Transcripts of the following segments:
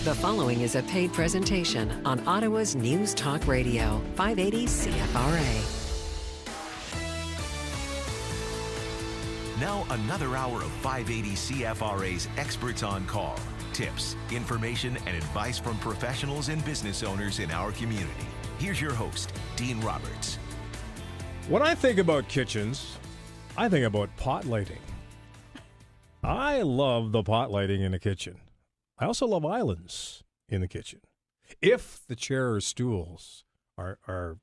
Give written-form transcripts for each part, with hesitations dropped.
The following is a paid presentation on Ottawa's News Talk Radio, 580 CFRA. Now another hour of 580 CFRA's Experts on Call. Tips, information, and advice from professionals and business owners in our community. Here's your host, Dean Roberts. When I think about kitchens, I think about pot lighting. I love the pot lighting in the kitchen. I also love islands in the kitchen, if the chair or stools are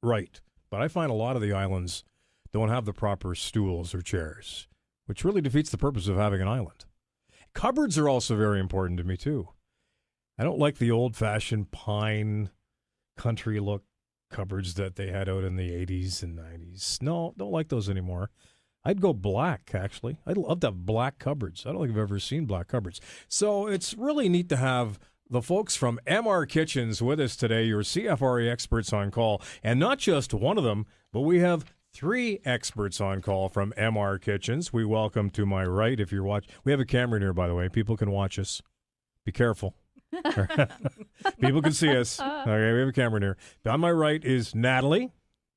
right. But I find a lot of the islands don't have the proper stools or chairs, which really defeats the purpose of having an island. Cupboards are also very important to me, too. I don't like the old-fashioned pine country look cupboards that they had out in the 80s and 90s. No, don't like those anymore. I'd go black, actually. I'd love to have black cupboards. I don't think I've ever seen black cupboards. So it's really neat to have the folks from MR Kitchens with us today, your CFRA experts on call. And not just one of them, but we have three experts on call from MR Kitchens. We welcome to my right, if you're watching. We have a camera in here, by the way. People can watch us. Be careful. People can see us. Okay, we have a camera in here. On my right is Natalie.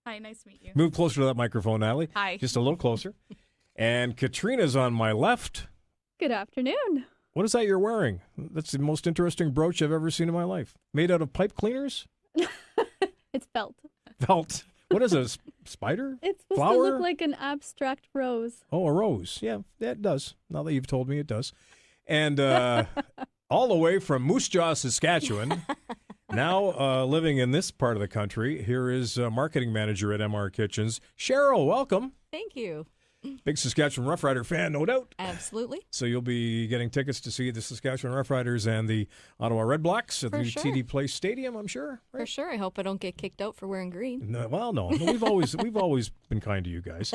Hi, nice to meet you. Move closer to that microphone, Natalie. Hi. Just a little closer. And Katrina's on my left. Good afternoon. What is that you're wearing? That's the most interesting brooch I've ever seen in my life. Made out of pipe cleaners? It's felt. Felt. What is it, a spider? It's supposed Flower? to look like an abstract rose. Oh, a rose. Yeah, it does. Now that you've told me, it does. And all the way from Moose Jaw, Saskatchewan, now living in this part of the country, here is marketing manager at MR Kitchens, Cheryl. Welcome. Thank you. Big Saskatchewan Roughrider fan, no doubt. Absolutely. So you'll be getting tickets to see the Saskatchewan Roughriders and the Ottawa Red Blacks at the TD Place Stadium, I'm sure. Right? For sure. I hope I don't get kicked out for wearing green. No, well, no. We've always been kind to you guys.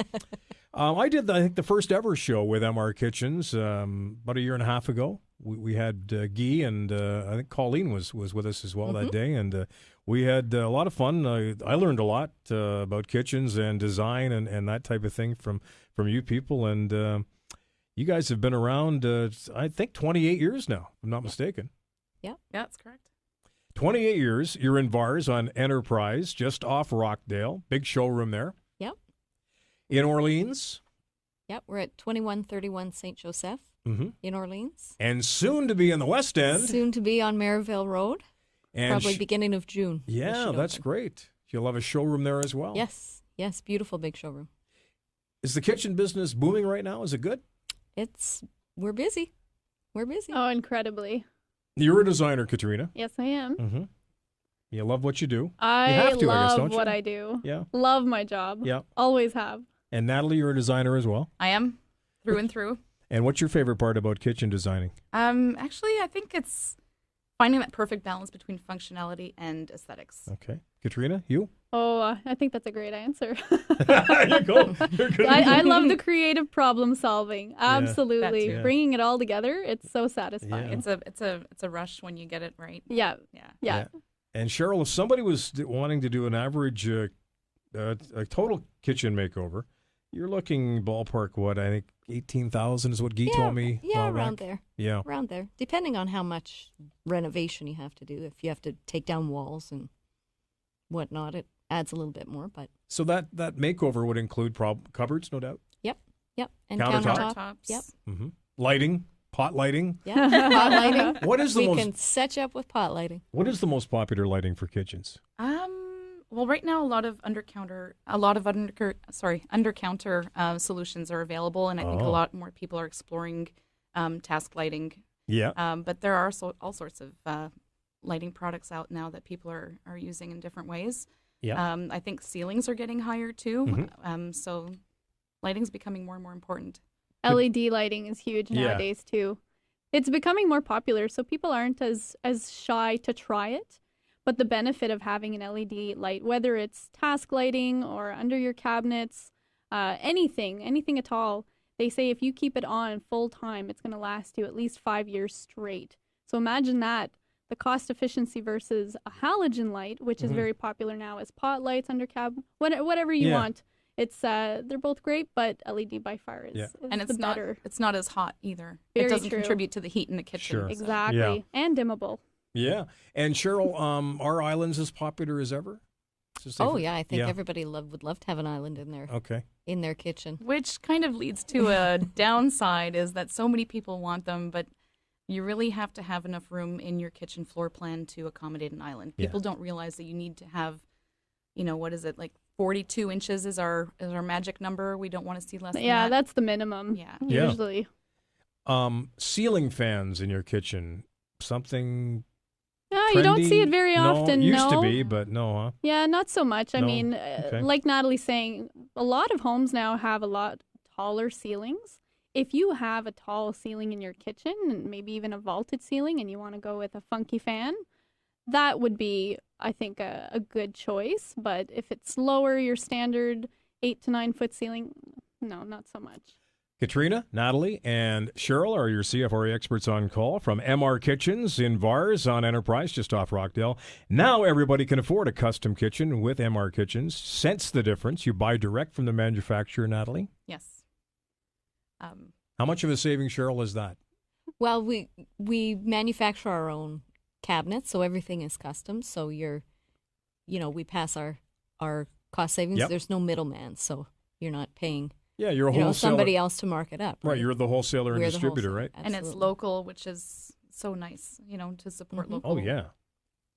I did, I think, the first ever show with MR Kitchens about a year and a half ago. We had Guy and I think Colleen was with us as well that day, and we had a lot of fun. I learned a lot about kitchens and design and that type of thing from you people, and you guys have been around, I think, 28 years now, if I'm not mistaken. Yeah, that's correct. 28 years. You're in Vars on Enterprise, just off Rockdale. Big showroom there. Yep. In Orleans. Yep, we're at 2131 St. Joseph in Orleans. And soon to be in the West End. Soon to be on Maryville Road, and probably beginning of June. Yeah, that's great. You'll have a showroom there as well. Yes, beautiful big showroom. Is the kitchen business booming right now? Is it good? We're busy. We're busy. Oh, incredibly. You're a designer, Katrina. Yes, I am. Mm-hmm. You love what you do. You I have to, love I guess, don't you? what I do. Yeah. Love my job. Yeah. Always have. And Natalie, you're a designer as well. I am, through and through. And what's your favorite part about kitchen designing? Actually, I think it's finding that perfect balance between functionality and aesthetics. Okay. Katrina, you? Oh, I think that's a great answer. There you go. I love the creative problem solving. Absolutely. That too. Bringing it all together, it's so satisfying. Yeah. It's a rush when you get it right. Yeah. Yeah. And Cheryl, if somebody was wanting to do an average a total kitchen makeover, you're looking ballpark, what, I think 18,000 is what Guy told me. Yeah, around there. Yeah. Around there. Depending on how much renovation you have to do. If you have to take down walls and whatnot, it adds a little bit more. But So that makeover would include cupboards, no doubt? Yep. And Countertop? countertop. Yep. Mm-hmm. Lighting, pot lighting. Yeah. Pot lighting. What is the we most? can set you up with pot lighting. What is the most popular lighting for kitchens? Well, right now a lot of under-counter solutions are available, and I think a lot more people are exploring task lighting. Yeah. But there are all sorts of lighting products out now that people are using in different ways. Yeah. I think ceilings are getting higher too. So lighting's becoming more and more important. LED lighting is huge nowadays too. It's becoming more popular, so people aren't as shy to try it. But the benefit of having an LED light, whether it's task lighting or under your cabinets, anything at all, they say if you keep it on full time, it's going to last you at least 5 years straight. So imagine that, the cost efficiency versus a halogen light, which is very popular now as pot lights under whatever you want. It's they're both great, but LED by far is, and better. It's not as hot either. Very it doesn't true. contribute to the heat in the kitchen. Sure. Exactly. Yeah. And dimmable. Yeah. And Cheryl, are islands as popular as ever? Yeah, I think everybody would love to have an island in their kitchen. Which kind of leads to a downside is that so many people want them, but you really have to have enough room in your kitchen floor plan to accommodate an island. People don't realize that you need to have, what is it, like 42 inches is our magic number. We don't want to see less than that. Yeah, that's the minimum. Yeah. Usually. Ceiling fans in your kitchen, something... You don't see it very often, Used to be, but no, huh? Yeah, not so much. I No? mean, Okay. like Natalie's saying, a lot of homes now have a lot taller ceilings. If you have a tall ceiling in your kitchen, and maybe even a vaulted ceiling, and you want to go with a funky fan, that would be, I think, a good choice. But if it's lower, your standard 8 to 9 foot ceiling, no, not so much. Katrina, Natalie, and Cheryl are your CFRA experts on call from MR Kitchens in Vars on Enterprise, just off Rockdale. Now everybody can afford a custom kitchen with MR Kitchens. Sense the difference. You buy direct from the manufacturer, Natalie? Yes. How much of a saving, Cheryl, is that? Well, we manufacture our own cabinets, so everything is custom. So we pass our cost savings. Yep. There's no middleman, so you're not paying... Yeah, you're a wholesaler. Somebody else to mark it up. Right, you're the wholesaler and We're the distributor, wholesaler, right? absolutely. And it's local, which is so nice, to support local. Oh, yeah.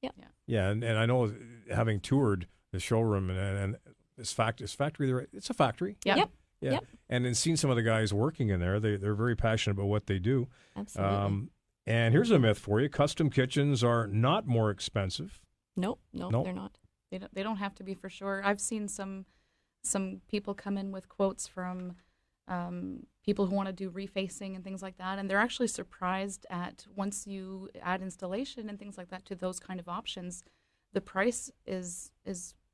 Yep. Yeah, and I know having toured the showroom and is factory there? It's a factory. Yeah. Yep. Yeah. Yep. And then seeing some of the guys working in there, they're very passionate about what they do. Absolutely. And here's a myth for you. Custom kitchens are not more expensive. Nope, they're not. They don't have to be, for sure. I've seen some people come in with quotes from people who want to do refacing and things like that, and they're actually surprised at, once you add installation and things like that to those kind of options, the price is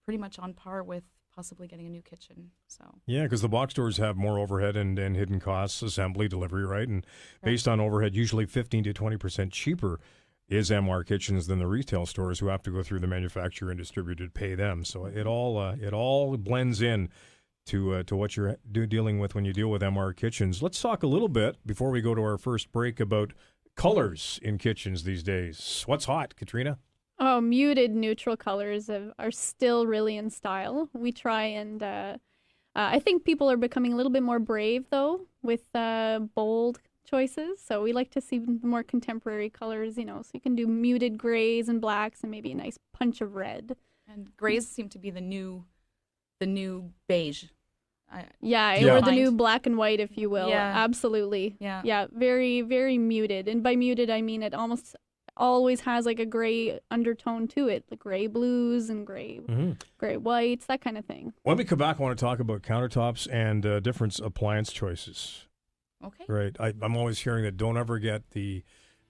pretty much on par with possibly getting a new kitchen. So Yeah, because the box stores have more overhead and hidden costs, assembly, delivery, right? And based on overhead, usually 15 to 20% cheaper is MR Kitchens than the retail stores, who have to go through the manufacturer and distributor to pay them. So it all blends in to what you're dealing with when you deal with MR Kitchens. Let's talk a little bit, before we go to our first break, about colors in kitchens these days. What's hot, Katrina? Oh, muted neutral colors are still really in style. We try and I think people are becoming a little bit more brave, though, with bold choices. So we like to see more contemporary colors, so you can do muted grays and blacks and maybe a nice punch of red. And grays seem to be the new beige. Or the new black and white, if you will. Yeah. Absolutely. Yeah. Yeah, very, very muted. And by muted, I mean it almost always has like a gray undertone to it, like gray blues and gray whites, that kind of thing. When we come back, I want to talk about countertops and different appliance choices. Okay. Right. I'm always hearing that don't ever get the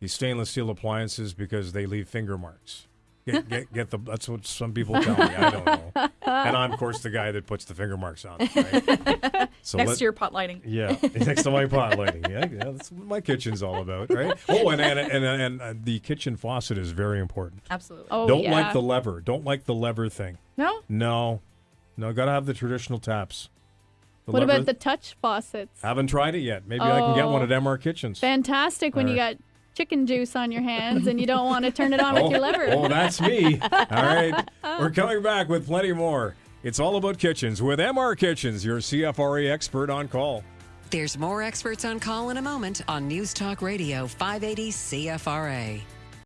stainless steel appliances because they leave finger marks. That's what some people tell me. I don't know. And I'm, of course, the guy that puts the finger marks on it, right? So Next to your pot lighting. Yeah, next to my pot lighting. Yeah, that's what my kitchen's all about, right? Oh, and the kitchen faucet is very important. Absolutely. Oh, Don't yeah. like the lever. Don't like the lever thing. No? No, got to have the traditional taps. What about the touch faucets? Haven't tried it yet. Maybe I can get one at MR Kitchens. Fantastic when you got chicken juice on your hands and you don't want to turn it on with your lever. Oh, that's me. All right. We're coming back with plenty more. It's all about kitchens with MR Kitchens, your CFRA expert on call. There's more experts on call in a moment on News Talk Radio 580 CFRA.